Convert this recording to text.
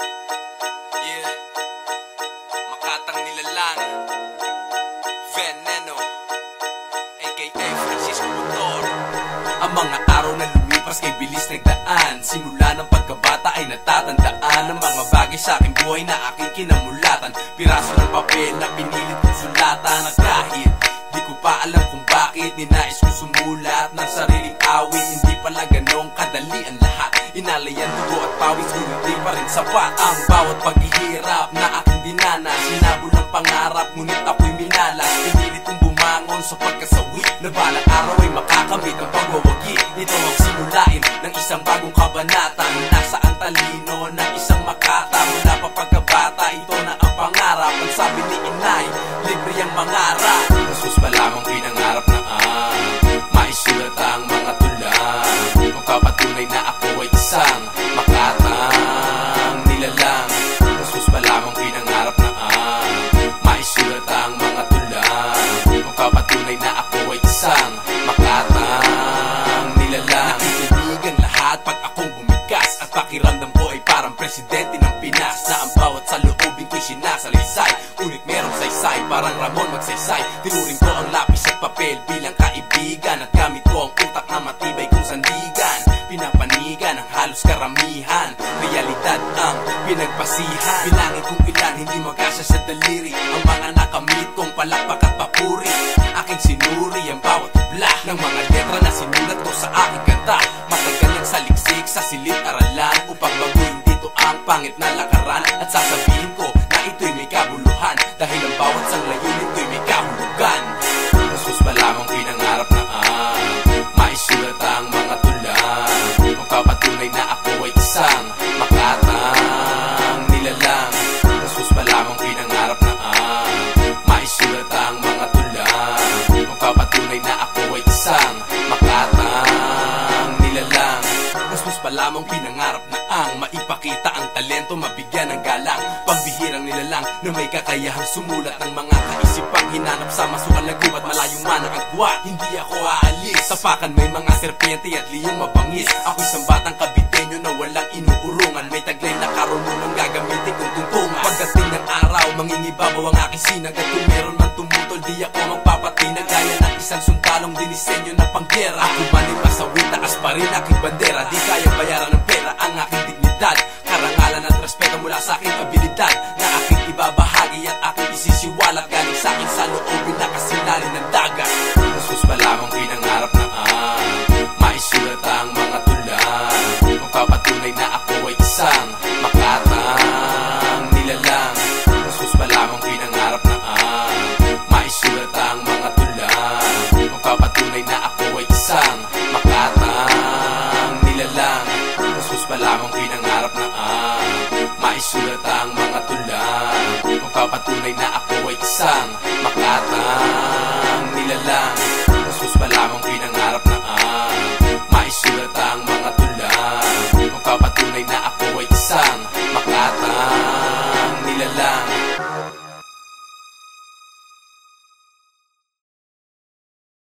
Yeah, Makatang Nilalang, Veneno, aka Francisco Motor. Ang mga araw na lumipas kay bilis nagdaan. Simula ng pagkabata ay natatandaan ang mga bagay sa aking buhay na aking kinamulatan. Piraso ng papel na pinilit kong sulatan. At kahit di ko pa alam kung bakit, ninais ko sumulat ng sariling awit. Hindi pala ganong kadali ang lahat. Inalayan dugo at pawis, ngunit di pa rin sapat ang bawat paghihirap na aking dinanas. Sinabol ng pangarap, ngunit ako'y minalas. Pinilit kong bumangon sa pagkasawi na balang araw ay makakamit ang pagwawagi. Ito ang simulain ng isang bagong kabanata. Nasa ang talino ng isang makata. Mula pa pagkabata, ito na ang pangarap. Ang sabi ni inay, libre ang mangarap. Sus pa lamang pinangarap na maisulat ang mga tula. Magpapatunay na ako ay isang makatang nilalang. Sus pa lamang pinangarap na maisulat ang mga tula. Magpapatunay na ako ay isang makatang nilalang. Nakikinig ang lahat pag akong bumigas. At pakiramdam ko ay parang presidente ng Pinas, na ang bawat saloobin ko'y sinasalaysay. Ngunit merong saysay, parang Ramon magsaysay. Tinuring ko ang lapis at papel bilang kaibigan. At gamit ko ang utak na matibay kong sandigan. Pinapanigan ang halos karamihan. Realidad ang pinagpasihan. Bilangin kung ilan, hindi magkasya sa daliri ang mga nakamit kong palakpak at papuri. Aking sinuri ang bawat bla ng mga letra na sinulat ko sa aking kanta. Matagal ang saliksik sa silid-aralan upang baguhin dito ang pangit na lakaran. At sasabihin ko na ito'y may kabuluhan, dahil ang bawat sanglayunin ko'y may kahulugan. Sus pa lamang pinangarap na maisulat ang mga tula. Magpapatunay na ako ay isang makatang nilalang. Sus pa lamang pinangarap na maisulat ang mga tula. Magpapatunay na ako ay isang makatang nilalang. Sus pa lamang pinangarap na maipakita ang talento, mabigyan ng galang. Pambihirang nilalang na may kakayahang sumulat ng mga kaisipang hinanap sa masukal na gubat. Malayong man ang agwat, hindi ako aalis. Sapakan may mga serpiente at liyong mabangis. Ako'y isang batang kabitenyo na walang inuurungan. May taglay na karunungang gagamitin kong tungtungan. Pagdating ng araw, mangingibabaw ang aking sinag. At kung meron man tumutol, di ako magpapatinag. Gaya ng isang sundalong dinisenyo na panggera. Ako man ay pasawit, taas pa rin aking bandera. Di kaya bayaran ng pera ang aking dignidad, karangalan at respeto mula sa aking abilidad na aking ibabahagi at aking isisiwalat. Galing sa aking saloobin na kasilalim ng dagat. Sus pa lamang pinangarap na maisulat ang mga tula. Magpapatunay na ako ay isang makatang nilalang. Sus pa lamang pinangarap na maisulat ang mga tula. Magpapatunay na ako ay isang makatang nilalang. Sus pa lamang pinangarap na maisulat ang mga tula. Magpapatunay na ako ay isang makatang nilalang. Sus pa lamang pinangarap na maisulat ang mga tula. Magpapatunay na ako